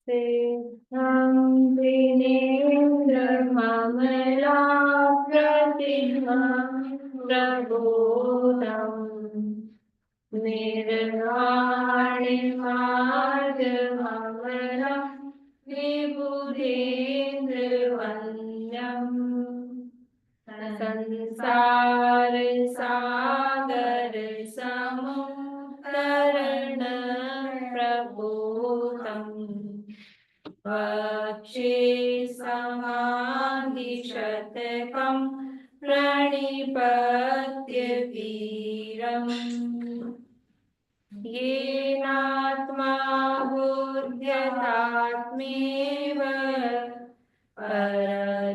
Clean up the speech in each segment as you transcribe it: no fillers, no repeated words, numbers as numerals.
सिद्धं त्रिनेत्रममलाप्रतिमं प्रबोधम् निर्वाणिमार्गममलं विबुधेन्द्रवन्द्यम् संसार सागर समुत्तरण प्रबोधम् वक्षे समाधिशतकं प्रणिपत्य वीरम् येनात्मा बुध्यतात्मेव परत्वेनैव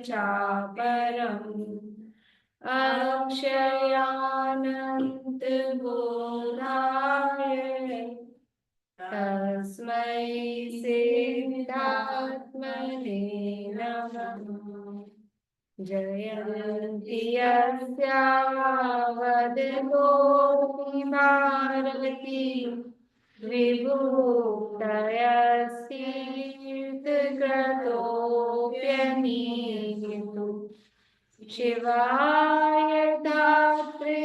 चापरम् अक्षयानन्तबोधाय तस्मै सिद्धात्मने नमः। जयन्ति यस्यावदतो भारती विभूतयस्तीर्थक्रतोऽप्यनीतु शिवाय धात्रे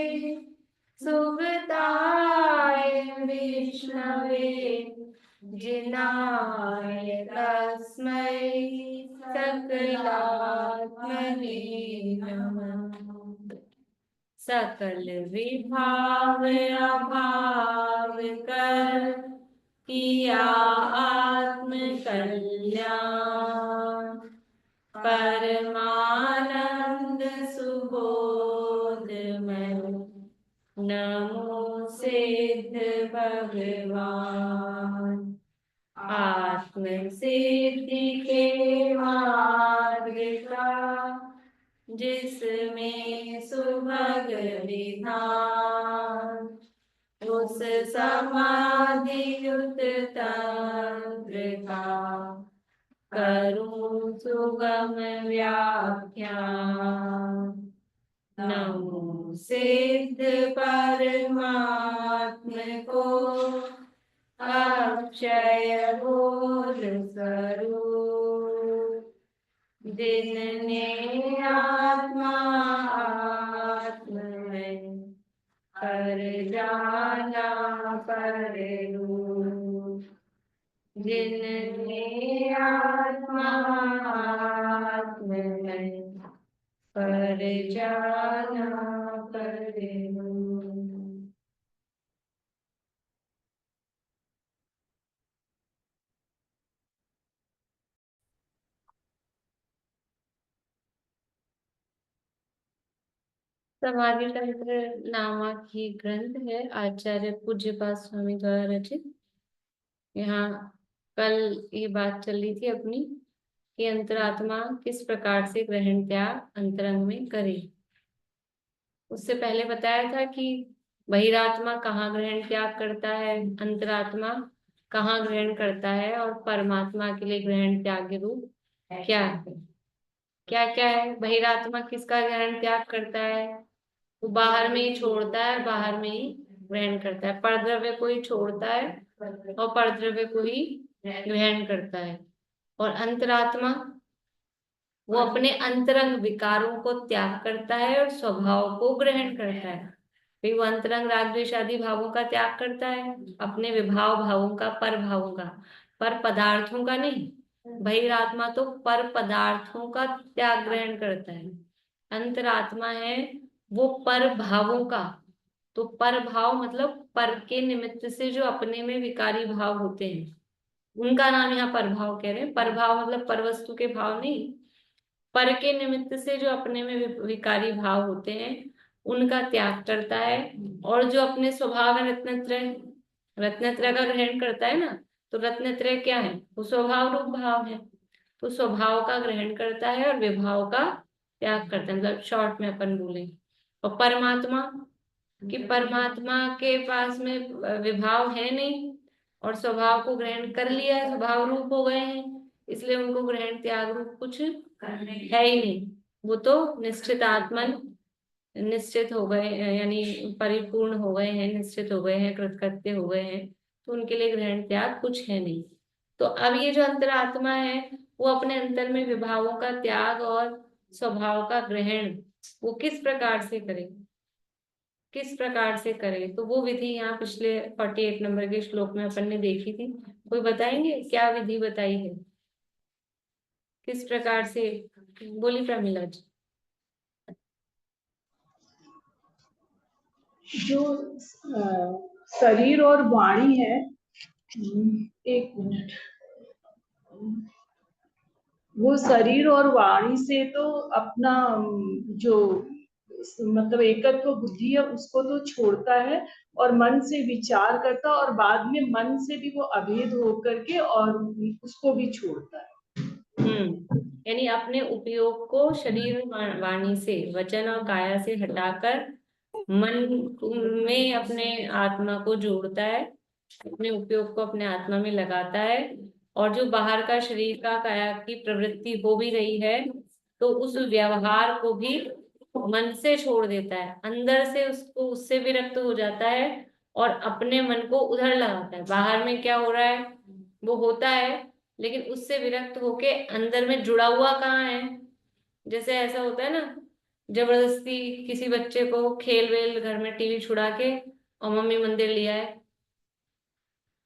सुगताय विष्णवे जिनाय तस्मै सकलात्मने नमः। सकल विभाव अभाव कर किया आत्म कल्याण परमानंद सुबोधमय नमो सिद्ध भगवान। आत्म सिद्धि के मार्ग का जिसमें सुभग विधान उस समाधि युक्त तंत्र का करूं सुगम व्याख्यान। नमो सिद्ध परमात्म को अक्षय बोध स्वरूप दिन ने आत्मा आत्म में कर जाना पर रूप। जिनने आत्मा आत्म में कर जाना पर रूप। समाधि तंत्र नामक ही ग्रंथ है आचार्य पूज्यपाद स्वामी द्वारा रचित। यहाँ कल ये बात चल रही थी अपनी कि अंतरात्मा किस प्रकार से ग्रहण त्याग अंतरंग में करे। उससे पहले बताया था कि बहिरात्मा कहाँ ग्रहण त्याग करता है, अंतरात्मा कहाँ ग्रहण करता है और परमात्मा के लिए ग्रहण त्याग के रूप क्या है, क्या क्या है। बहिरात्मा किसका ग्रहण त्याग करता है? वो बाहर में ही छोड़ता है, बाहर में ही ग्रहण करता है। परद्रव्य को ही छोड़ता है और परद्रव्य को ही ग्रहण करता है। और अंतरात्मा वो अपने अंतरंग विकारों को त्याग करता है और स्वभाव को ग्रहण करता है। फिर वो अंतरंग राग द्वेष आदि भावों का त्याग करता है, अपने विभाव भावों का, पर भावों का, पर पदार्थों का नहीं। बहिरात्मा तो पर पदार्थों का त्याग ग्रहण करता है। अंतरात्मा है वो पर भावों का। तो पर भाव मतलब पर के निमित्त से जो अपने में विकारी भाव होते हैं उनका नाम यहाँ पर भाव कह रहे हैं। पर भाव मतलब पर वस्तु के भाव नहीं, पर के निमित्त से जो अपने में विकारी भाव होते हैं उनका त्याग करता है। और जो अपने स्वभाव है रत्नत्रय, रत्नत्रय का ग्रहण करता है ना, तो रत्नत्रय क्या है? वो स्वभाव रूप भाव है। तो स्वभाव का ग्रहण करता है और विभाव का त्याग करता है, मतलब शॉर्ट में अपन बोले। और परमात्मा कि परमात्मा के पास में विभाव है नहीं और स्वभाव को ग्रहण कर लिया है, स्वभाव रूप हो गए हैं, इसलिए उनको ग्रहण त्याग रूप कुछ है ही नहीं। वो तो निश्चित आत्मन निश्चित हो गए, यानी परिपूर्ण हो गए हैं, निश्चित हो गए हैं, कृतकृत्य हो गए हैं। तो उनके लिए ग्रहण त्याग कुछ है नहीं। तो अब ये जो अंतरात्मा है वो अपने अंतर में विभावों का त्याग और स्वभाव का ग्रहण वो किस प्रकार से करे, किस प्रकार से करे, तो वो विधि यहाँ पिछले 48 नंबर के श्लोक में अपन ने देखी थी। कोई बताएंगे क्या विधि बताई है, किस प्रकार से? बोली प्रमिला जी। जो शरीर और वाणी है, एक मिनट, वो शरीर और वाणी से तो अपना जो मतलब एकत्व बुद्धि है उसको तो छोड़ता है और मन से विचार करता है और बाद में मन से भी वो अभेद होकर के और उसको भी छोड़ता है। यानी अपने उपयोग को शरीर वाणी से, वचन और काया से हटाकर मन में अपने आत्मा को जोड़ता है, अपने उपयोग को अपने आत्मा में लगाता है। और जो बाहर का शरीर का काया की प्रवृत्ति हो भी रही है तो उस व्यवहार को भी मन से छोड़ देता है, अंदर से उसको उससे विरक्त हो जाता है और अपने मन को उधर लगाता है। बाहर में क्या हो रहा है वो होता है, लेकिन उससे विरक्त होके अंदर में जुड़ा हुआ कहाँ है। जैसे ऐसा होता है ना, जबरदस्ती किसी बच्चे को खेल वेल घर में टीवी छुड़ा के और मम्मी मंदिर लिया है,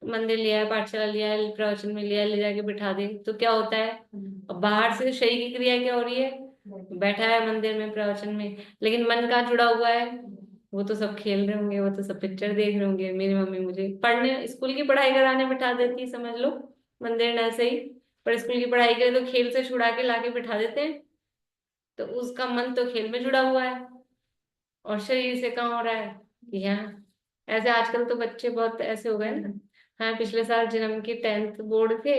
मंदिर लिया है, पाठशाला लिया है, प्रवचन में लिया है, ले जाके बिठा दे, तो क्या होता है? अब बाहर से शरीर की क्रिया क्या हो रही है, बैठा है मंदिर में प्रवचन में, लेकिन मन कहाँ जुड़ा हुआ है? वो तो सब खेल रहे होंगे, वो तो सब पिक्चर देख रहे होंगे, मेरी मम्मी मुझे पढ़ने स्कूल की पढ़ाई कराने बिठा देती, समझ लो मंदिर न सही पर स्कूल की पढ़ाई के लिए तो खेल से छुड़ा के लाके बिठा देते हैं। तो उसका मन तो खेल में जुड़ा हुआ है और शरीर से कहाँ हो रहा है कि यहाँ। ऐसे आजकल तो बच्चे बहुत ऐसे हो गए ना। हाँ, पिछले साल जन्म की 10th बोर्ड थे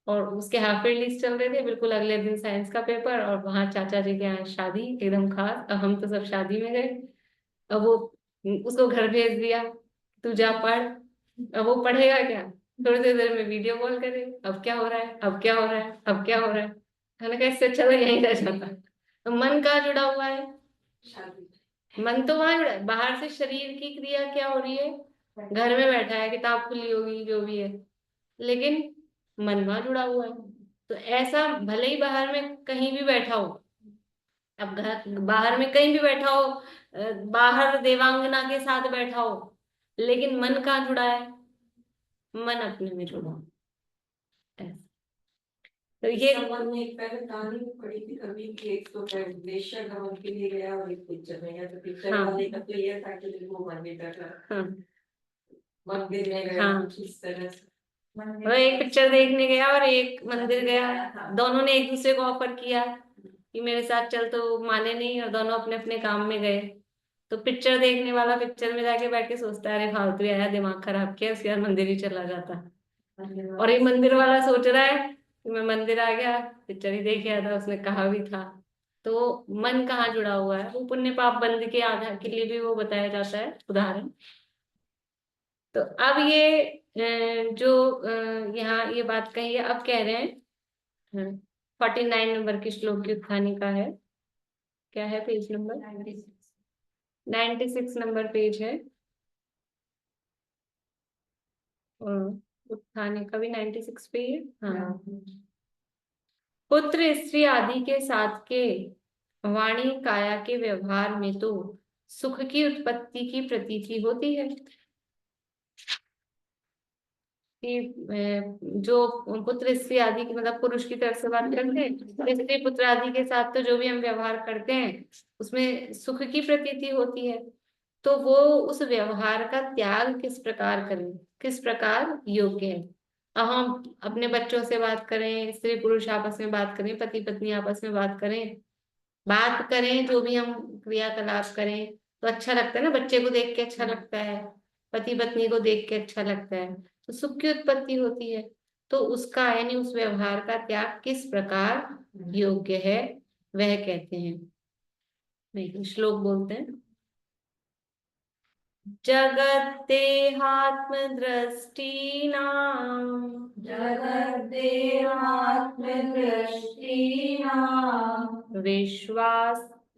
और उसके हाफ ईयरली चल रहे थे, बिल्कुल अगले दिन साइंस का पेपर और वहां चाचा जी के यहाँ शादी एकदम खास। अब हम तो सब शादी में गए, अब वो उसको घर भेज दिया, तू जा पढ़। अब वो पढ़ेगा क्या, थोड़ी देर देर में वीडियो कॉल करे, अब क्या हो रहा है, अब क्या हो रहा है, अब क्या हो रहा है। मैंने कहा इससे अच्छा तो यहीं रह जाता। तो मन कहाँ जुड़ा हुआ है, मन तो वहां जुड़ा है, बाहर से शरीर की क्रिया क्या हो रही है, घर में बैठा है, किताब खुली होगी जो भी है, लेकिन मन वहां जुड़ा हुआ है। तो ऐसा भले ही बाहर में कहीं भी बैठा हो, अब घर बाहर में कहीं भी बैठा हो, बाहर देवांगना के साथ बैठा हो, लेकिन मन कहाँ जुड़ा है, मन अपने में जुड़ा है। ऐसा। तो ये मन में एक पहले कहानी पढ़ी थी कभी कि एक तो वेश्या गमन के लिए गया और एक पिक्चर में गया, तो पिक्चर वाले का तो ये था कि वो मंदिर का मंदिर में गया कुछ इस तरह से। वो एक पिक्चर देखने गया और एक मंदिर गया, दोनों ने एक दूसरे को ऑफर किया कि मेरे साथ चल, तो माने नहीं और दोनों अपने अपने काम में गए। तो पिक्चर देखने वाला पिक्चर में जाके बैठ के सोचता है अरे फालतू आया, दिमाग खराब किया, उसके बाद मंदिर ही चला जाता। और ये मंदिर वाला सोच रहा है कि मैं मंदिर आ गया, पिक्चर ही देख आया था, उसने कहा भी था। तो मन कहाँ जुड़ा हुआ है, वो पुण्य पाप बंद के आधार के लिए भी वो बताया जाता है उदाहरण। तो अब ये जो यहाँ ये बात कही है, अब कह रहे हैं 49 नंबर के श्लोक की उत्थानी का है, क्या है पेज नंबर 96 नंबर पेज है। उत्थानी का भी 96 पे है। हाँ, पुत्र स्त्री आदि के साथ के वाणी काया के व्यवहार में तो सुख की उत्पत्ति की प्रतीति होती है कि जो पुत्र स्त्री आदि की मतलब पुरुष की तरफ से बात करते हैं, तो स्त्री पुत्र आदि के साथ तो जो भी हम व्यवहार करते हैं उसमें सुख की प्रतीति होती है। तो वो उस व्यवहार का त्याग किस प्रकार करें, किस प्रकार योग्य है। अब हम अपने बच्चों से बात करें, स्त्री पुरुष आपस में बात करें, पति पत्नी आपस में बात करें, जो भी हम क्रियाकलाप करें तो अच्छा लगता है ना, बच्चे को देख के अच्छा लगता है, पति पत्नी को देख के अच्छा लगता है, तो सुख की उत्पत्ति होती है। तो उसका यानी उस व्यवहार का त्याग किस प्रकार योग्य है वह कहते हैं। नहीं, श्लोक बोलते हैं, जगद्देहात्मदृष्टीनां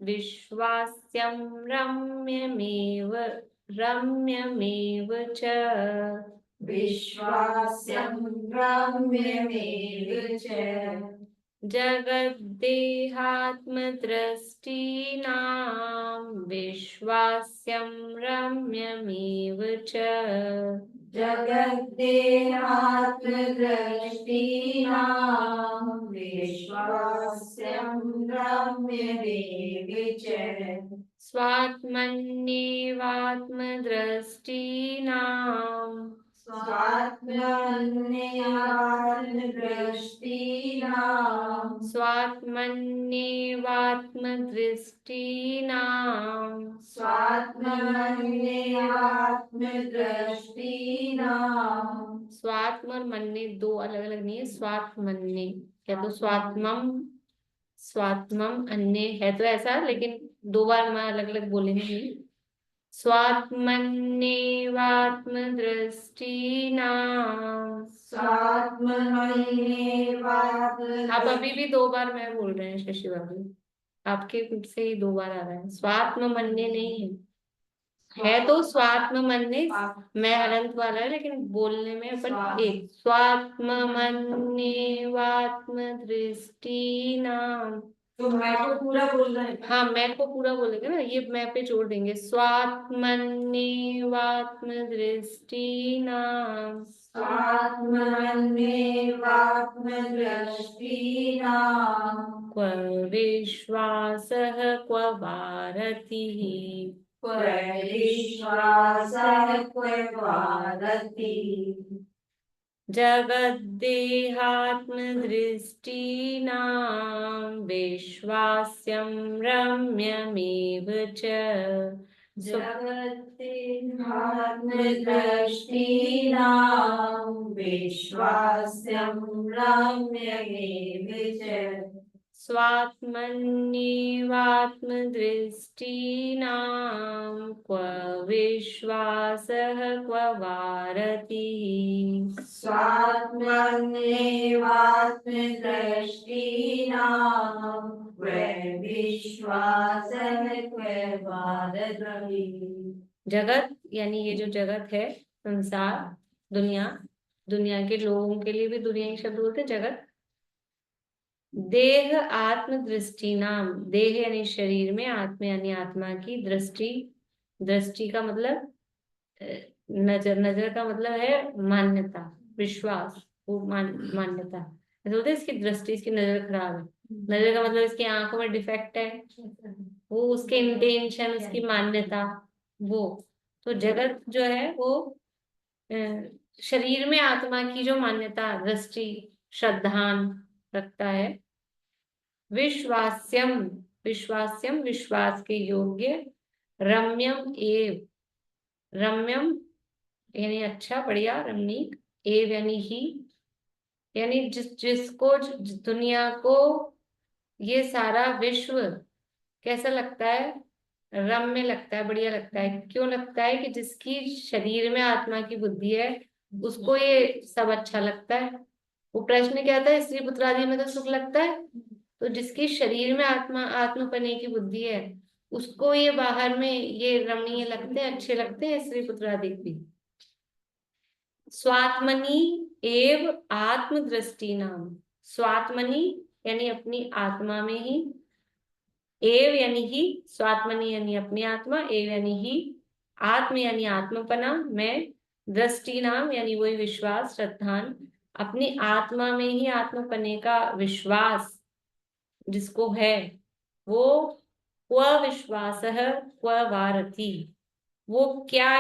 विश्वास्यं रम्यमेव च विश्वास्यं रम्यमेव च जगद्देहात्मदृष्टीनां विश्वास्यं रम्यमेव च जगद्देहात्मदृष्टीनां विश्वास्यं रम्यमेव च स्वात्मन्येवात्मदृष्टीनां स्वात्मन्येवात्मदृष्टीनां स्वात्मन्येवात्मदृष्टीनां स्वात्मन्येवात्मदृष्टीनां स्वात्म और मन्ने दो अलग अलग नहीं है। स्वात्मन्ये या तो स्वात्मम अन्य है तो ऐसा, लेकिन दो बार मैं अलग अलग बोलेंगे नहीं। स्वात्मन्येवात्मदृष्टीनां आप अभी भी दो बार मैं बोल रहे हैं शशि बाबू, आपके खुद से ही दो बार आ रहा है। स्वात्म मन्य नहीं है तो स्वात्म मन्य मैं अनंत वाला है, लेकिन बोलने में अपन एक स्वात्म मन्येवात्म दृष्टीनाम। तो मैं को पूरा बोल रहे हैं। हाँ मैं को पूरा बोलेंगे ना, ये मैं पे जोड़ देंगे। स्वात्मन्येवात्म दृष्टीनाम स्वात्मन्येवात्मदृष्टीनां क्व विश्वासः क्व भारतिः क्व विश्वासः क्व भारतिः जगद्देहात्मदृष्टीनां विश्वास्यं रम्यमेव च जगद्देहात्मदृष्टीनां विश्वास्यं रम्यमेव च स्वात्मन्येवात्मदृष्टीनां क्व विश्वासः क्व भारतिः स्वात्मन्येवात्मदृष्टीनां क्व विश्वासः क्व भारतिः। जगत यानी ये जो जगत है, संसार, दुनिया, दुनिया के लोगों के लिए भी दुनिया ही शब्द बोलते हैं जगत। देह आत्म दृष्टि नाम, देह यानी शरीर में, आत्मा यानी आत्मा की दृष्टि, दृष्टि का मतलब नजर, नजर का मतलब है मान्यता, विश्वास, वो मान्यता। ऐसे बोलते हैं इसकी दृष्टि, इसकी नजर खराब है। नजर का मतलब इसकी आंखों में डिफेक्ट है, वो उसके इंटेंशन, उसकी मान्यता वो। तो जगत जो है वो शरीर में आत्मा की जो मान्यता, दृष्टि, श्रद्धान रखता है। विश्वास्यम, विश्वास्यम विश्वास के योग्य, रम्यम एव, रम्यम यानी अच्छा, बढ़िया, रमणीक, एव यानी ही, यानी जिसको दुनिया को ये सारा विश्व कैसा लगता है, रम्य लगता है, बढ़िया लगता है। क्यों लगता है? कि जिसकी शरीर में आत्मा की बुद्धि है उसको ये सब अच्छा लगता है। वो प्रश्न क्या था, स्त्री पुत्र आदि में तो सुख लगता है, तो जिसकी शरीर में आत्मपने की बुद्धि है उसको ये बाहर में ये रमणीय लगते हैं, अच्छे लगते हैं स्त्री पुत्र आदि भी। स्वात्मनि एव आत्मदृष्टि नाम, स्वात्मनि यानी अपनी आत्मा में ही, एव यानी ही, स्वात्मनि यानी अपनी आत्मा, एव यानी ही, आत्म यानी आत्मपना में, दृष्टि नाम यानी वही विश्वास, श्रद्धान, अपनी आत्मा में ही आत्मपने का विश्वास जिसको है, वो क्व विश्वास है क्व भारती, वो क्या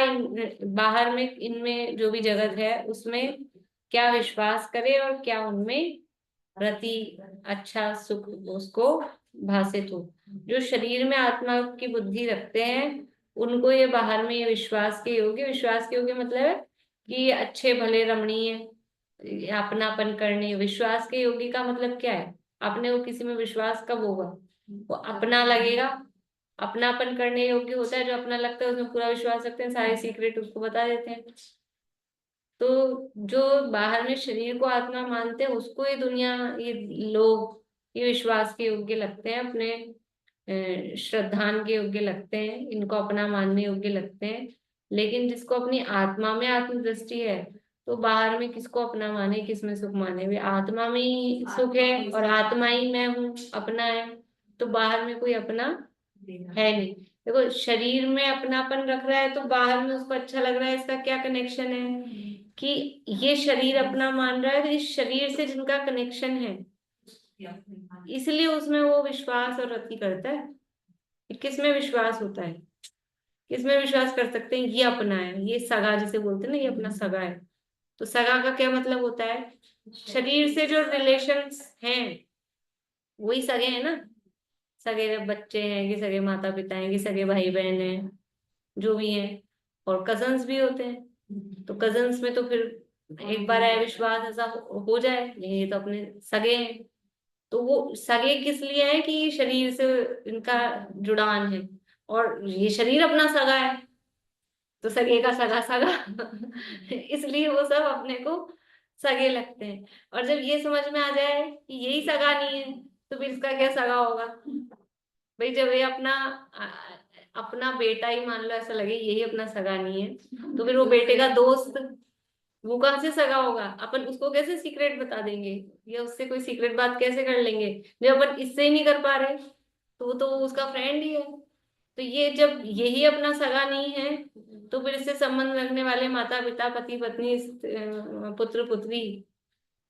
बाहर में इनमें जो भी जगत है उसमें क्या विश्वास करे और क्या उनमें रति, अच्छा, सुख उसको भासित हो। जो शरीर में आत्मा की बुद्धि रखते हैं उनको ये बाहर में ये विश्वास के योग्य, विश्वास के योग्य मतलब है कि अच्छे भले रमणीय, अपनापन करने। विश्वास के योग्य का मतलब क्या है? अपने को किसी में विश्वास कब होगा? वो अपना लगेगा, अपनापन करने योग्य होता है। जो अपना लगता है उसमें पूरा विश्वास रखते हैं, सारे सीक्रेट उसको बता देते हैं। तो जो बाहर में शरीर को आत्मा मानते हैं उसको ये दुनिया, ये लोग ये विश्वास के योग्य लगते हैं, अपने श्रद्धान के योग्य लगते हैं, इनको अपना मानने योग्य लगते हैं। लेकिन जिसको अपनी आत्मा में आत्मदृष्टि है तो बाहर में किसको अपना माने, किस में सुख माने? वे आत्मा में ही सुख है और आत्मा ही मैं हूँ, अपना है। तो बाहर में कोई अपना है नहीं। देखो, शरीर में अपनापन रख रहा है तो बाहर में उसको अच्छा लग रहा है, इसका क्या कनेक्शन है? कि ये शरीर अपना मान रहा है, तो इस शरीर से जिनका कनेक्शन है इसलिए उसमें वो विश्वास और रति करता है। किस में विश्वास होता है, किस में विश्वास कर सकते हैं? ये अपना है, ये सगा जिसे बोलते हैं ना, ये अपना सगा है। तो सगा का क्या मतलब होता है? शरीर से जो रिलेशंस हैं वही सगे हैं ना। सगे बच्चे हैं कि सगे माता पिता हैं कि सगे भाई बहन हैं, जो भी हैं। और कजन्स भी होते हैं। तो कजन्स में तो फिर एक बार अविश्वास ऐसा हो जाए, ये तो अपने सगे हैं। तो वो सगे किस लिए है? कि ये शरीर से इनका जुड़ान है और ये शरीर अपना सगा है, तो सगे का सगा सगा इसलिए वो सब अपने को सगे लगते हैं। और जब ये समझ में आ जाए कि यही सगा नहीं है, तो फिर इसका क्या सगा होगा? भाई जब ये अपना बेटा ही मान लो, ऐसा लगे यही अपना सगा नहीं है, तो फिर वो बेटे का दोस्त वो कहाँ से सगा होगा? अपन उसको कैसे सीक्रेट बता देंगे या उससे कोई सीक्रेट बात कैसे कर लेंगे जब अपन इससे ही नहीं कर पा रहे? तो वो तो उसका फ्रेंड ही है। तो ये जब यही अपना सगा नहीं है, तो फिर इससे संबंध रखने वाले माता पिता, पति पत्नी, पुत्र पुत्री,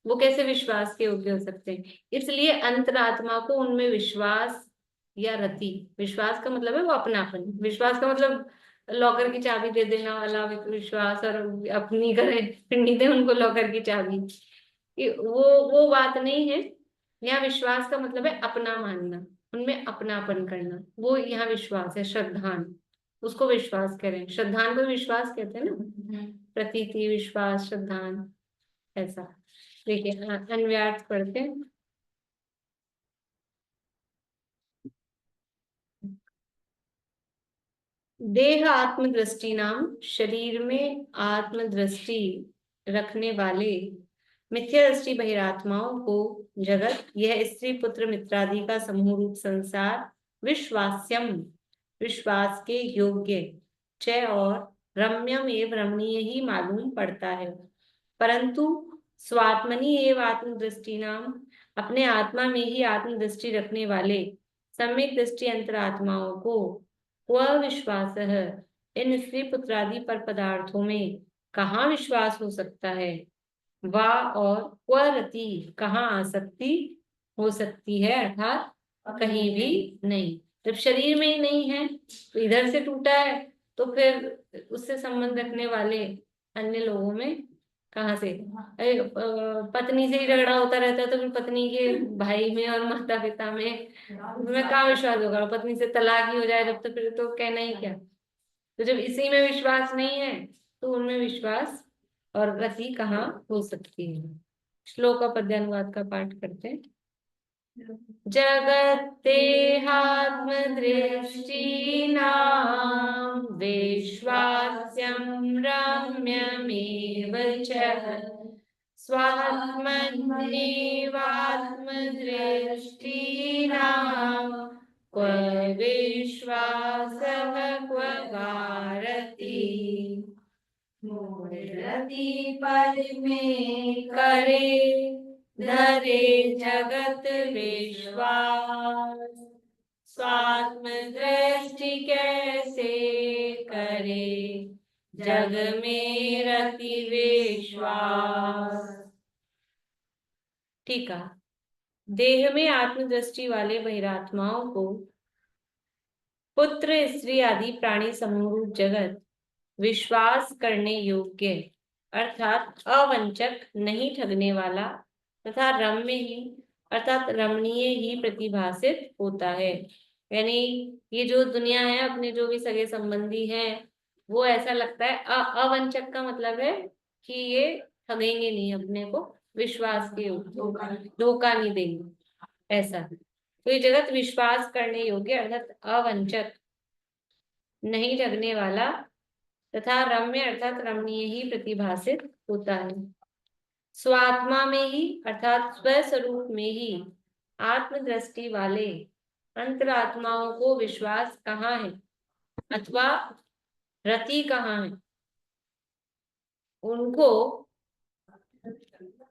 वो कैसे विश्वास के योग्य हो सकते हैं? इसलिए अंतरात्मा को उनमें विश्वास या रति, विश्वास का मतलब है वो अपनापन, विश्वास का मतलब लॉकर की चाबी दे देना वाला विश्वास, और अपनी करे फिर नहीं दे उनको लॉकर की चाबी, वो बात नहीं है। यहाँ विश्वास का मतलब है अपना मानना, उनमें अपनापन करना, वो यहाँ विश्वास है। श्रद्धान, उसको विश्वास करें, श्रद्धान को विश्वास कहते हैं ना, प्रतीति, विश्वास, श्रद्धान, ऐसा। देखिए अन्व्यार्थ पढ़ते हैं। देह आत्मदृष्टि नाम, शरीर में आत्मदृष्टि रखने वाले मिथ्या दृष्टि बहिरात्माओं को जगत, यह स्त्री पुत्र मित्रादि का समूह रूप संसार विश्वास्यम, विश्वास के योग्य, च और रम्यम एवं रमणीय ही मालूम पड़ता है। परंतु स्वात्मनि एवं आत्मदृष्टि नाम, अपने आत्मा में ही आत्मदृष्टि रखने वाले सम्यक दृष्टि अंतरात्माओं को विश्वास है, इन स्त्री पुत्रादि पर पदार्थों में कहाँ विश्वास हो सकता है? वा और रति, कहाँ आसक्ति हो सकती है? अर्थात कहीं भी नहीं। जब शरीर में ही नहीं है तो इधर से टूटा है, तो फिर उससे संबंध रखने वाले अन्य लोगों में कहाँ से? पत्नी से ही झगड़ा होता रहता है, तो फिर पत्नी के भाई में और माता पिता में कहाँ विश्वास होगा? पत्नी से तलाक ही हो जाए जब, तो फिर तो कहना ही क्या। तो जब इसी में विश्वास नहीं है तो उनमें विश्वास और रति कहाँ हो सकती है? श्लोक का पद्यानुवाद का पाठ करते हैं। जगत्तेहात्मदृष्टीनां विश्वास्यं रम्यमेव च, स्वात्मन्येवात्मदृष्टीनां क्व विश्वासः क्व वा रतिः। मूढ़रति पद में करे धरे जगत विश्वास, स्वात्म दृष्टि कैसे करे जग में रति विश्वास। ठीक है। देह में आत्मदृष्टि वाले बहिरात्माओं को पुत्र स्त्री आदि प्राणी समूह रूप जगत विश्वास करने योग्य अर्थात अवंचक, नहीं ठगने वाला तथा रम्य ही अर्थात रमणीय ही प्रतिभासित होता है। यानी ये जो दुनिया है, अपने जो भी सगे संबंधी हैं, वो ऐसा लगता है। अवंचक का मतलब है कि ये ठगेंगे नहीं, अपने को विश्वास के योग्य, धोखा नहीं देंगे, ऐसा। तो ये जगत विश्वास करने योग्य अर्थात अवंचक, नहीं ठगने वाला तथा रम्य अर्थात रमणीय ही प्रतिभासित होता है। स्वात्मा में ही अर्थात स्वस्वरूप में ही आत्मदृष्टि वाले अंतरात्माओं को विश्वास कहाँ है अथवा रति कहाँ है? उनको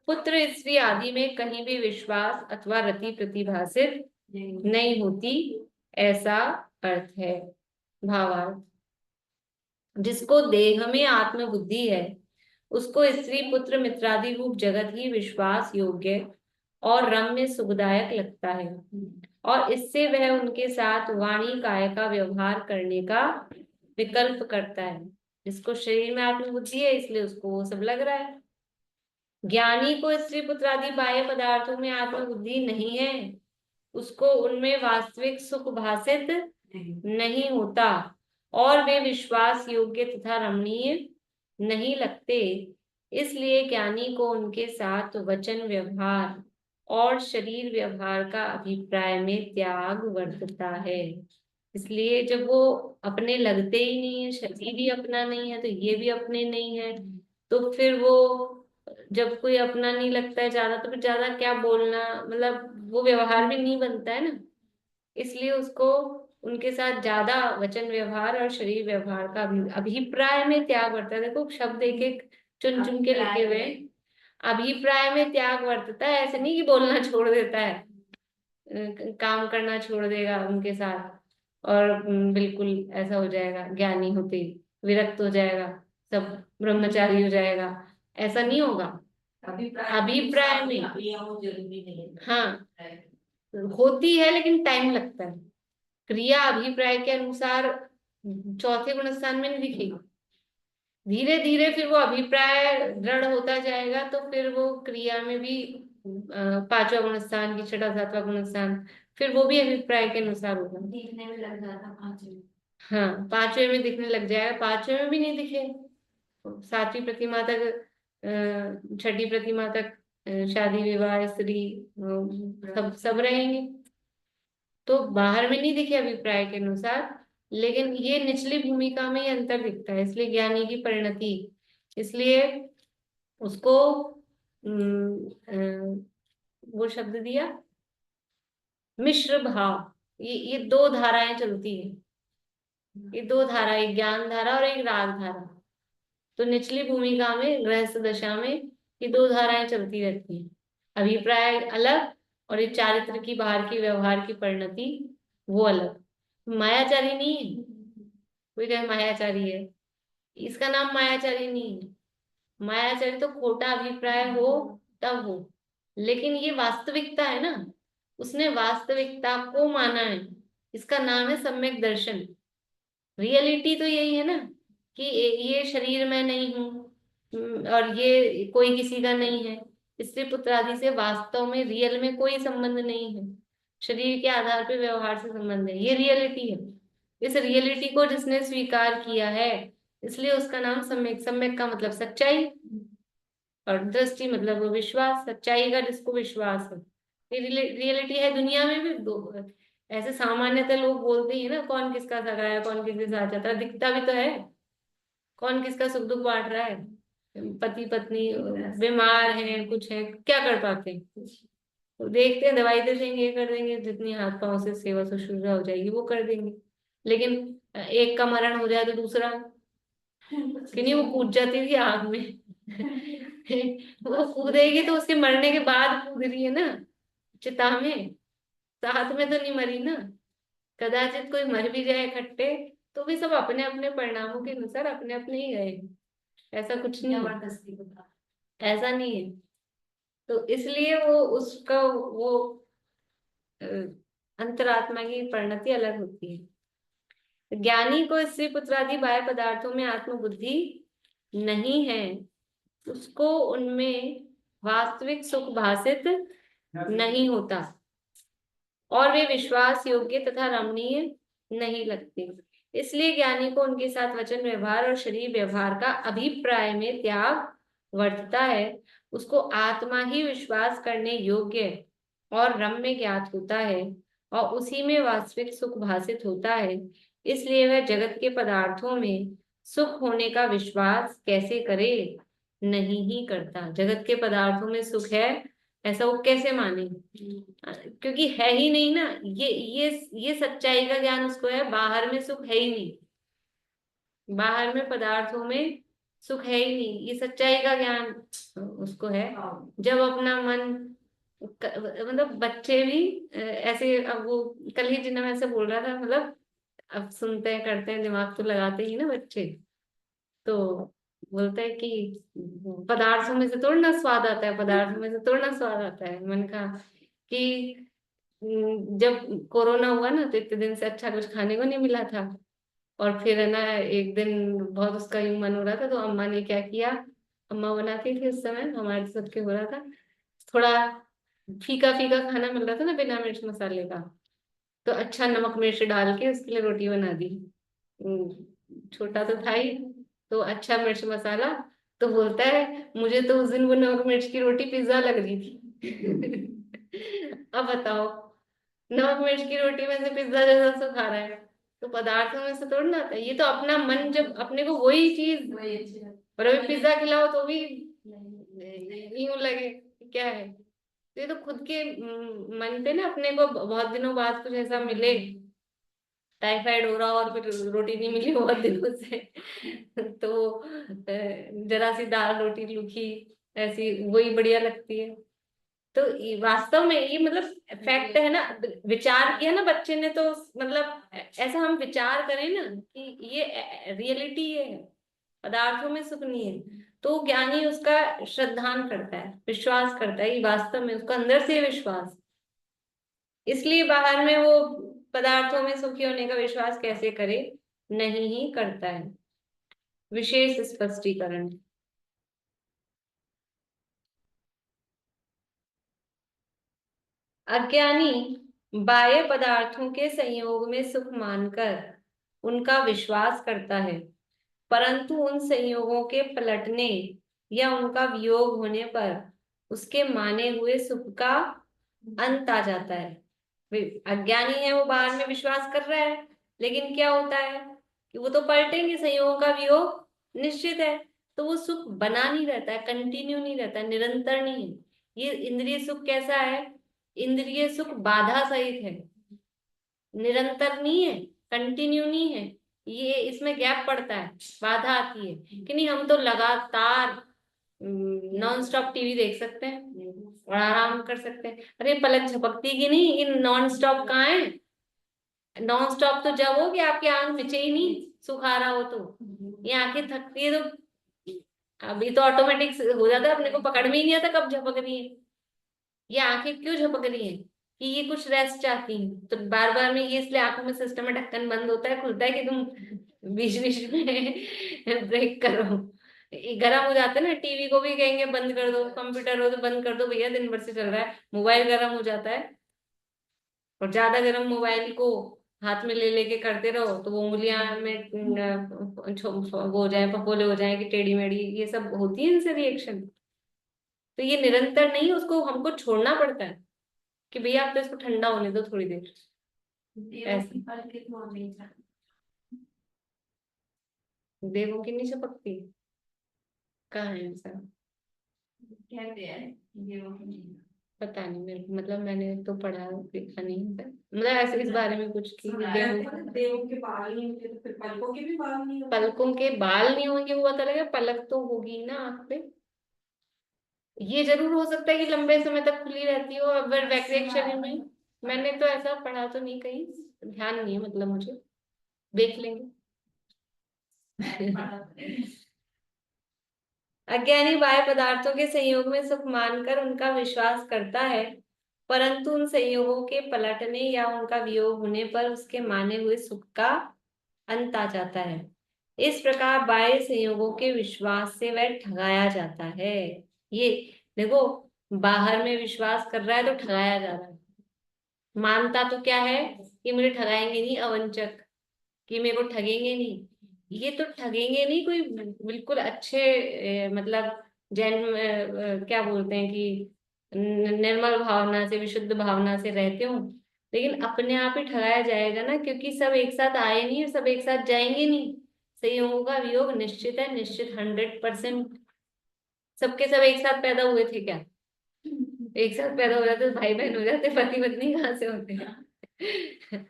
पुत्र स्त्री आदि में कहीं भी विश्वास अथवा रति प्रतिभासित नहीं होती, ऐसा अर्थ है। भावार्थ, जिसको देह में आत्मबुद्धि है उसको स्त्री पुत्र मित्रादि रूप जगत ही विश्वास योग्य और रम्य सुखदायक लगता है, और इससे वह उनके साथ वाणी काय का व्यवहार करने का विकल्प करता है। जिसको शरीर में आत्मबुद्धि है इसलिए उसको वो सब लग रहा है। ज्ञानी को स्त्री पुत्र आदि बाह्य पदार्थों में आत्मबुद्धि नहीं है, उसको उनमें वास्तविक सुख भासित नहीं होता, और वे विश्वास योग्य तथा रमणीय नहीं लगते। इसलिए ज्ञानी को उनके साथ वचन व्यवहार और शरीर व्यवहार का अभिप्राय में त्याग वर्तता है। इसलिए जब वो अपने लगते ही नहीं है, शरीर भी अपना नहीं है तो ये भी अपने नहीं है, तो फिर वो जब कोई अपना नहीं लगता है ज्यादा, तो फिर ज्यादा क्या बोलना, मतलब वो व्यवहार भी नहीं बनता है ना। इसलिए उसको उनके साथ ज्यादा वचन व्यवहार और शरीर व्यवहार का अभिप्राय में त्याग वर्तता है। देखो शब्द एक एक चुन चुन के लिखे हुए हैं। अभिप्राय में त्याग वर्तता है, ऐसे नहीं कि बोलना छोड़ देता है, काम करना छोड़ देगा उनके साथ और बिल्कुल ऐसा हो जाएगा, ज्ञानी होते ही विरक्त हो जाएगा, सब ब्रह्मचारी हो जाएगा, ऐसा नहीं होगा। अभिप्राय में जरूरी नहीं है। हाँ होती है, लेकिन टाइम लगता है। क्रिया अभिप्राय के अनुसार चौथे गुणस्थान में नहीं दिखेगी, धीरे धीरे फिर वो अभिप्राय दृढ़ होता जाएगा, तो फिर वो क्रिया में भी पांचवा गुणस्थान की छठा सातवां गुणस्थान, फिर वो भी अभिप्राय के अनुसार होगा, दिखने में लग जाता पांचवें। हाँ पांचवे में दिखने लग जाएगा, पांचवे में भी नहीं दिखे, सातवीं प्रतिमा तक, छठी प्रतिमा तक शादी विवाह स्त्री सब रहेंगे, तो बाहर में नहीं दिखे अभिप्राय के अनुसार, लेकिन ये निचली भूमिका में ही अंतर दिखता है। इसलिए ज्ञानी की परिणति, इसलिए उसको वो शब्द दिया मिश्र भाव। ये दो धाराएं चलती है, ये दो धाराएं, ज्ञान धारा और एक राग धारा। तो निचली भूमिका में गृहस्थ दशा में ये दो धाराएं चलती रहती हैं, अभिप्राय अलग और ये चारित्र की बाहर की व्यवहार की परिणति वो अलग। मायाचारी नहीं है, कोई कहे मायाचारी है, इसका नाम मायाचारी नहीं है। मायाचारी तो खोटा अभिप्राय हो तब हो, लेकिन ये वास्तविकता है ना, उसने वास्तविकता को माना है, इसका नाम है सम्यक दर्शन। रियलिटी तो यही है ना कि ये शरीर में नहीं हूँ और ये कोई किसी का नहीं है, स्त्री पुत्र आदि से वास्तव में रियल में कोई संबंध नहीं है, शरीर के आधार पर व्यवहार से संबंध है, ये रियलिटी है। इस रियलिटी को जिसने स्वीकार किया है इसलिए उसका नाम सम्यक। सम्यक का मतलब सच्चाई और दृष्टि मतलब वो विश्वास, सच्चाई का जिसको विश्वास है। ये रियलिटी है। दुनिया में भी दो ऐसे सामान्यतः लोग बोलते हैं ना, कौन किसका सगा है, कौन किसके साथ जाता है, दिखता भी तो है कौन किसका सुख दुख बांट रहा है। पति पत्नी बीमार है, कुछ है, क्या कर पाते हैं, तो देखते हैं दवाई दे देंगे, ये कर देंगे, जितनी हाथ पांव से सेवा शुश्रूषा हो जाएगी वो कर देंगे। लेकिन एक का मरण हो जाए तो दूसरा, कि नहीं, वो कूद जाती थी आग में वो कूदेगी तो उसके मरने के बाद कूद रही है ना चिता में, साथ में तो नहीं मरी ना। कदाचित कोई मर भी जाए इकट्ठे तो भी सब अपने अपने परिणामों के अनुसार अपने अपने ही गए, ऐसा कुछ नहीं है, ऐसा नहीं है। तो इसलिए वो उसका वो अंतरात्मा की परिणति अलग होती है। ज्ञानी को स्त्री पुत्र आदि बाह्य पदार्थों में आत्मबुद्धि नहीं है, उसको उनमें वास्तविक सुख भासित नहीं होता, और वे विश्वास योग्य तथा रमणीय नहीं लगते। इसलिए ज्ञानी को उनके साथ वचन व्यवहार और शरीर व्यवहार का अभिप्राय में त्याग वर्तता है, उसको आत्मा ही विश्वास करने योग्य और रम्य ज्ञात होता है, और उसी में वास्तविक सुख भासित होता है। इसलिए वह जगत के पदार्थों में सुख होने का विश्वास कैसे करे, नहीं ही करता। जगत के पदार्थों में सुख है ऐसा वो कैसे माने, क्योंकि है ही नहीं ना। ये सच्चाई का ज्ञान उसको है, बाहर में सुख है ही नहीं, बाहर में पदार्थों में सुख है ही नहीं, ये सच्चाई का ज्ञान उसको है। जब अपना मन मतलब बच्चे भी ऐसे, अब वो कल ही जिन्ना ऐसे बोल रहा था, मतलब अब सुनते हैं करते हैं, दिमाग तो लगाते ही ना बच्चे। तो बोलता है कि पदार्थों में से थोड़ा ना स्वाद आता है, पदार्थों में से थोड़ा ना स्वाद आता है। मैंने कहा कि जब कोरोना हुआ ना तो इतने दिन से अच्छा कुछ खाने को नहीं मिला था, और फिर है ना एक दिन बहुत उसका यूं मन हो रहा था, तो अम्मा ने क्या किया, अम्मा बनाती थी उस समय, हमारे सबके हो रहा था, थोड़ा फीका फीका खाना मिल रहा था ना बिना मिर्च मसाले का, तो अच्छा नमक मिर्च डाल के उसके लिए रोटी बना दी। छोटा तो था ही, तो अच्छा मिर्च मसाला। तो बोलता है मुझे तो उस दिन वो नमक मिर्च की रोटी पिज्जा लग रही थी। अब बताओ, नमक मिर्च की रोटी में से पिज्जा जैसा सुख आ रहा है, तो पदार्थों में से थोड़ा ना आता है। ये तो अपना मन जब अपने को वही चीज, और अभी पिज्जा खिलाओ तो भी यूं लगे कि क्या है। तो ये तो खुद के मन पे ना, अपने को बहुत दिनों बाद कुछ ऐसा मिले, टाइफाइड हो रहा हो और फिर रोटी नहीं मिली बहुत दिनों से, तो जरा सी दाल रोटी लूखी ऐसी वही बढ़िया लगती है। तो वास्तव में ये मतलब फैक्ट है ना, विचार किया ना बच्चे ने, तो मतलब ऐसा हम विचार करें ना कि ये रियलिटी है, पदार्थों में सुख नहीं है, तो ज्ञानी उसका श्रद्धान करता है, विश्वास करता है, ये वास्तव में उसका अंदर से विश्वास। इसलिए बाहर में वो पदार्थों में सुखी होने का विश्वास कैसे करे, नहीं ही करता है। विशेष स्पष्टीकरण। अज्ञानी बाह्य पदार्थों के संयोग में सुख मानकर उनका विश्वास करता है, परंतु उन संयोगों के पलटने या उनका वियोग होने पर उसके माने हुए सुख का अंत आ जाता है। अज्ञानी है, वो बाहर में विश्वास कर रहा है, लेकिन क्या होता है कि वो तो पलटेंगे, संयोगों का वियोग निश्चित है, तो वो सुख बना नहीं रहता है, कंटिन्यू नहीं रहता है, निरंतर नहीं है। ये इंद्रिय सुख कैसा है, इंद्रिय सुख बाधा सहित है, निरंतर नहीं है, कंटिन्यू नहीं है, ये इसमें गैप पड़ता है, बाधा आती है कि नहीं। हम तो लगातार नॉन स्टॉप टीवी देख सकते हैं और आराम कर सकते हैं। अरे पलक झपकती की नहीं, इन नॉन स्टॉप कहाँ है? नॉन स्टॉप तो जब हो कि आपकी आंख मिचे ही नहीं, सुख आ रहा हो तो। ये आंखें थकती है तो अभी तो ऑटोमेटिक हो जाता है, अपने को पकड़ में ही नहीं आता कब झपक रही है। ये आंखें क्यों झपक रही हैं, कि ये कुछ रेस्ट चाहती हैं, तो बार बार में ये इसलिए आंखों में सिस्टम में ढक्कन बंद होता है खुलता है कि तुम बीच बीच में ब्रेक करो। ये गर्म हो जाता है ना, टीवी को भी कहेंगे बंद कर दो, कंप्यूटर हो तो बंद कर दो भैया, दिन भर से चल रहा है। मोबाइल गर्म हो जाता है, और ज्यादा गर्म मोबाइल को हाथ में ले लेके करते रहो तो वो उंगलियां में वो हो जाए, फफोले हो जाए कि टेढ़ी मेढ़ी, ये सब होती है इनसे रिएक्शन। तो ये निरंतर नहीं, उसको हमको छोड़ना पड़ता है कि भैया आप तो इसको ठंडा होने दो थोड़ी देर। ऐसे देवों की नहीं चिपकती, कहाँ है ऐसा? कहते हैं देवों की नहीं। पता नहीं मेरे को, मतलब मैंने तो पढ़ा देखा नहीं है, मतलब ऐसे इस बारे में कुछ की देवों के बाल नहीं होंगे तो फिर पलकों के भी बाल नहीं होंगे। पलकों के बाल नहीं होंगे, वो पता लगा, पलक तो होगी ना आंख पे। ये जरूर हो सकता है कि लंबे समय तक खुली रहती हो, अगर वैक्सीन शरीर में। मैंने तो ऐसा पढ़ा तो नहीं कहीं, ध्यान नहीं है मतलब मुझे, देख लेंगे। अज्ञानी बाह्य पदार्थों के संयोग में सुख मानकर उनका विश्वास करता है, परंतु उन संयोगों के पलटने या उनका वियोग होने पर उसके माने हुए सुख का अंत आ जाता है। इस प्रकार बाह्य संयोगों के विश्वास से वह ठगाया जाता है। ये देखो, बाहर में विश्वास कर रहा है तो ठगाया जा रहा है। मानता तो क्या है कि मुझे ठगाएंगे नहीं अवंचक, कि मेरे को ठगेंगे नहीं, ये तो ठगेंगे नहीं कोई बिल्कुल अच्छे मतलब जैन क्या बोलते हैं कि निर्मल भावना से, विशुद्ध भावना से रहते हो, लेकिन अपने आप ही ठगाया जाएगा ना, क्योंकि सब एक साथ आए नहीं, सब एक साथ जाएंगे नहीं। संयोगों का वियोग निश्चित है, निश्चित 100%। सबके सब एक साथ पैदा हुए थे क्या? एक साथ पैदा हो जाते तो भाई बहन हो जाते, पति पत्नी कहाँ से होते हैं?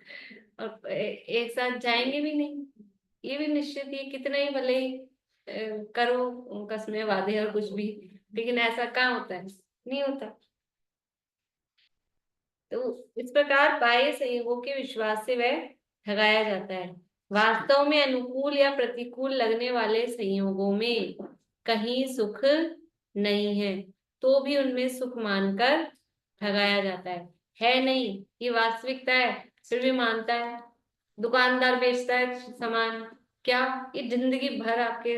और एक साथ जाएंगे भी नहीं, ये भी निश्चित ही, कितना ही भले ही करो कसमें वादे और कुछ भी, लेकिन ऐसा कहाँ होता है, नहीं होता। तो इस प्रकार बाह्य संयोगों के विश्वास से वह ठगाया जाता है। वास्तव में अनुकूल या प्रतिकूल लगने वाले संयोगों में कहीं सुख नहीं है, तो भी उनमें सुख मानकर ठगाया जाता है नहीं, ये वास्तविकता है, फिर भी मानता है। दुकानदार बेचता है सामान, क्या ये जिंदगी भर आपके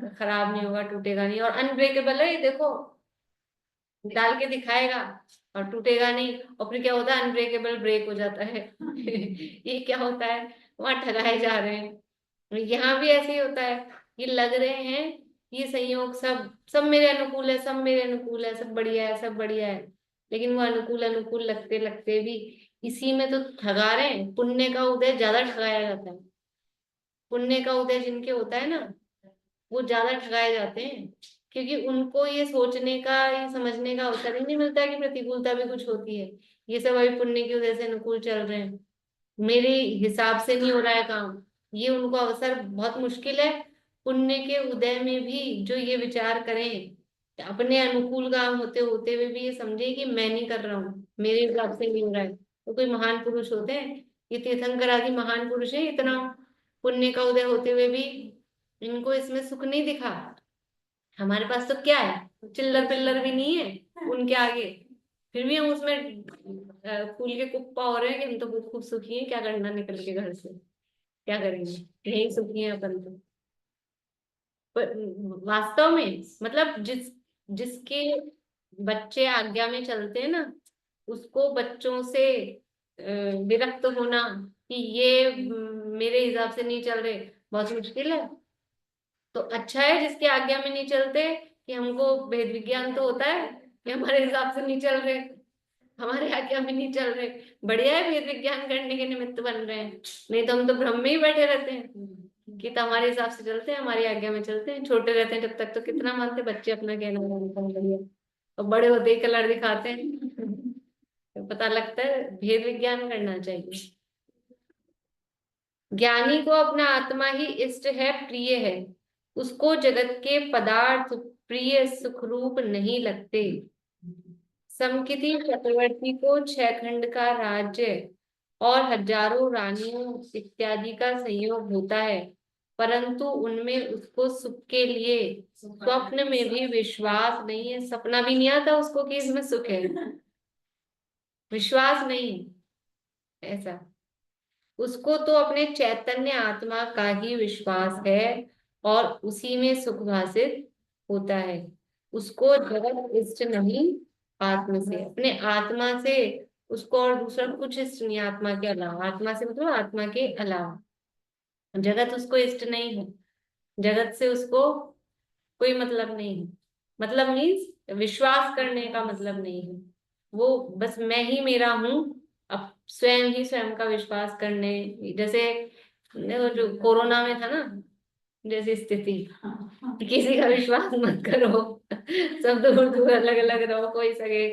खराब नहीं होगा, टूटेगा नहीं, और अनब्रेकेबल है, ये देखो डाल के दिखाएगा और टूटेगा नहीं, और फिर क्या होता है, अनब्रेकेबल ब्रेक हो जाता है। ये क्या होता है, वहां ठगाए जा रहे हैं। यहाँ भी ऐसे ही होता है, ये लग रहे हैं ये संयोग सब सब मेरे अनुकूल है, सब मेरे अनुकूल है, सब बढ़िया है, सब बढ़िया है, लेकिन वो अनुकूल अनुकूल लगते लगते भी इसी में तो ठगा रहे हैं। पुण्य का उदय ज्यादा ठगाया जाता है, पुण्य का उदय जिनके होता है ना, वो ज्यादा ठगाए जाते हैं, क्योंकि उनको ये सोचने का, ये समझने का अवसर ही नहीं मिलता कि प्रतिकूलता भी कुछ होती है। ये सब अभी पुण्य की वजह से अनुकूल चल रहे हैं, मेरे हिसाब से नहीं हो रहा है काम, ये उनको अवसर बहुत मुश्किल है। पुण्य के उदय में भी जो ये विचार करें, अपने अनुकूल काम होते होते हुए भी ये समझे कि मैं नहीं कर रहा हूँ, मेरे हिसाब से नहीं हो रहा है, तो कोई महान पुरुष होते हैं, ये तीर्थंकर आदि महान पुरुष है, इतना पुण्य का उदय होते हुए भी इनको इसमें सुख नहीं दिखा। हमारे पास तो क्या है, चिल्लर पिल्लर भी नहीं है उनके आगे, फिर भी हम उसमें फूल के कुप्पा हो रहे हैं कि हम तो बहुत खूब सुखी हैं, क्या करना निकल के घर से, क्या करेंगे, यही सुखी हैं अपन तो। पर वास्तव में मतलब जिसके बच्चे आज्ञा में चलते हैं ना, उसको बच्चों से विरक्त होना कि ये मेरे हिसाब से नहीं चल रहे, बहुत मुश्किल है। तो अच्छा है जिसकी आज्ञा में नहीं चलते, कि हमको भेद विज्ञान तो होता है कि हमारे हिसाब से नहीं चल रहे, हमारे आज्ञा में नहीं चल रहे, बढ़िया है, भेद विज्ञान करने के निमित्त बन रहे हैं, नहीं तो हम तो भ्रम में ही बैठे रहते हैं कि तो हमारे हिसाब से चलते हैं, हमारी आज्ञा में चलते हैं। छोटे रहते हैं जब तक तो कितना मानते, बच्चे अपना कहना मानते हैं बढ़िया, और बड़े होते ही कलर दिखाते हैं। तो पता लगता है भेद विज्ञान करना चाहिए। ज्ञानी को अपना आत्मा ही इष्ट है, प्रिय है, उसको जगत के पदार्थ प्रिय सुखरूप नहीं लगते। समकिति चक्रवर्ती को 6 खंड का राज्य और हजारों रानियों इत्यादि का संयोग होता है, परंतु उनमें उसको सुख के लिए स्वप्न में भी विश्वास नहीं है, सपना भी नहीं आता उसको कि इसमें सुख है, विश्वास नहीं ऐसा। उसको तो अपने चैतन्य आत्मा का ही विश्वास है और उसी में सुख भासित होता है। उसको जगत इष्ट नहीं, आत्मा से, अपने आत्मा से उसको और दूसरा कुछ इष्ट नहीं, आत्मा के अलावा, आत्मा से मतलब आत्मा के अलावा जगत उसको इष्ट नहीं है, जगत से उसको कोई मतलब नहीं है। मतलब मीन्स विश्वास करने का मतलब नहीं है, वो बस मैं ही मेरा हूं, अब स्वयं ही स्वयं का विश्वास करने, जैसे देखो जो कोरोना में था ना, जैसी स्थिति, किसी का विश्वास मत करो, सब दूर दूर अलग अलग रहो, कोई सगे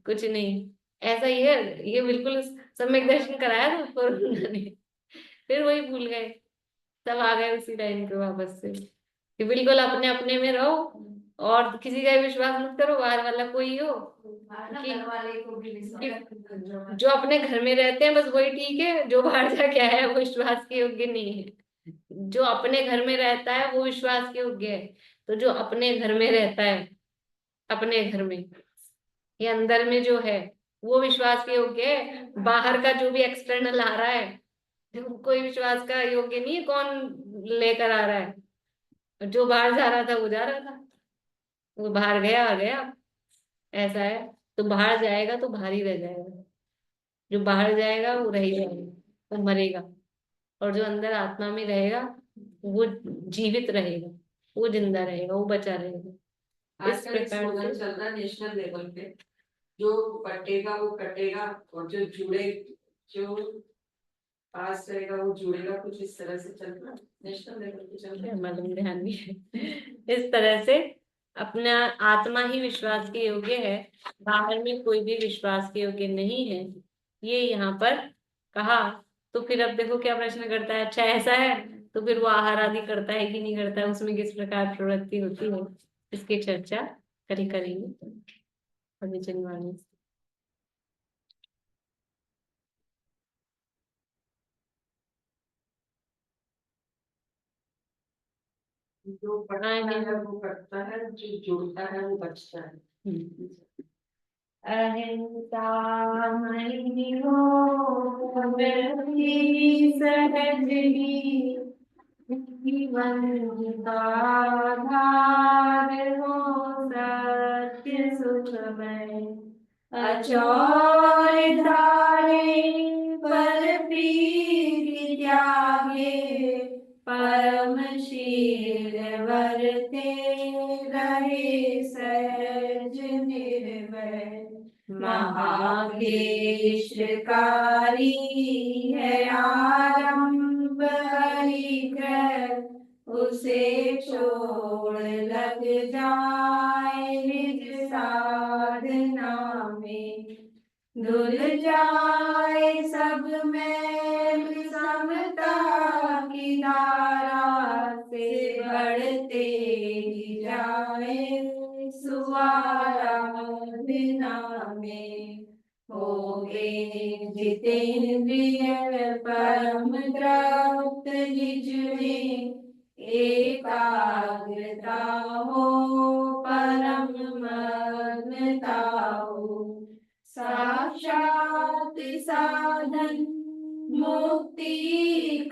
कुछ नहीं, ऐसा ही है। ये बिल्कुल सम्यक दर्शन कराया था कोरोना ने, फिर वही भूल गए, सब आ गए उसी लाइन पे वापस से, कि बिल्कुल अपने अपने में रहो और किसी का भी विश्वास मत करो, बाहर वाला कोई हो, कि जो अपने घर में रहते हैं बस वही ठीक है, जो बाहर जाके आया है वो विश्वास के योग्य नहीं है। जो अपने घर में रहता है वो विश्वास के योग्य है, तो जो अपने घर में रहता है, अपने घर में ये अंदर में जो है वो विश्वास के योग्य है। बाहर का जो भी एक्सटर्नल आ रहा है कोई विश्वास का योग्य नहीं है, कौन लेकर आ रहा है, जो बाहर जा रहा था वो जा रहा था, वो बाहर गया आ गया, ऐसा है। तो बाहर जाएगा तो बाहर ही रह जाएगा, जो बाहर जाएगा वो रह ही जाएगा, वो मरेगा, और जो अंदर आत्मा में रहेगा वो जीवित रहेगा, वो जिंदा रहेगा, वो बचा रहेगा। इस आजकल एक प्रकार स्लोगन से चल रहा है नेशनल लेवल पे, जो कटेगा वो कटेगा और जो जुड़े, जो पास रहेगा वो जुड़ेगा, कुछ इस तरह से चल रहा है, नेशनल लेवल पे चल रहा है। मालूम, ध्यान नहीं। इस तरह से अपना आत्मा ही विश्वास के योग्य है, बाहर में कोई भी विश्वास के योग्य नहीं है, ये यहाँ पर कहा। तो फिर अब देखो क्या प्रश्न करता है, अच्छा ऐसा है तो फिर वो आहार आदि करता है कि नहीं करता है, उसमें किस प्रकार प्रवृत्ति होती है, इसकी चर्चा करेंगे अभिजन वाणी से। जो बढ़ता है वो करता है, जो जुड़ता है वो बचता है। अहिंसा मणि हो प्रवृत्ति सहज ही, जीवन का आधार हो सत्य सुखमय, अचौर धारे पर प्रीति त्यागे, परमशील वर्ते रहे सहज निर्भय, महाक्लेशकारी है आरंभ हरिग्रह, उसे छोड़ लग जाए निज साधना में, धुल जाए सब मैल समता की धारा से, बढ़ते ही जाए सुआराधना में, होगे जितेंद्रिय परम तृप्त निज में, एकाग्रता हो परम मग्नता हो, साक्षात साधन मुक्ति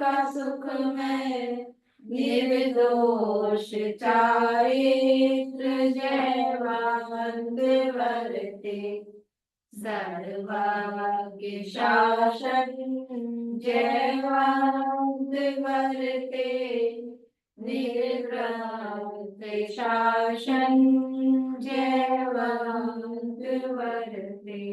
का सुख में, निर्दोष चारित्र जयवंत वर्ते, सर्वज्ञ शासन जयवंत वर्ते, निर्ग्रंथ शासन जयवंत वर्ते।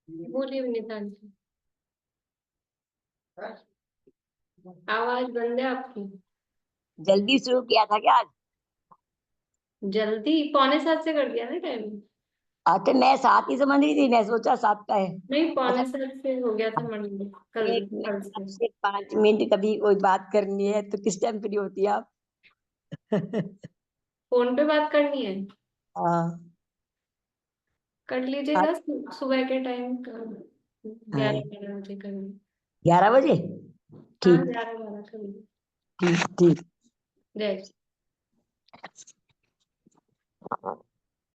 बोलिए विनीता जी, आवाज बंद है आपकी। जल्दी शुरू किया था क्या आज? जल्दी 6:45 से कर दिया ना टाइम। तो मैं 7 ही समझ रही थी, मैं सोचा 7 का है। नहीं 6:45 से हो गया था मंडे कल एक कल मिनट से। आपसे 5 मिनट कभी कोई बात करनी है तो किस टाइम फ्री होती है आप? फोन पे बात करनी है, हाँ कर लीजिएगा सुबह के टाइम, हाँ, 11-12 बजे कर लीजिए। 11 बजे? हाँ ठीक 11-12 कर लीजिए। ठीक ठीक। जय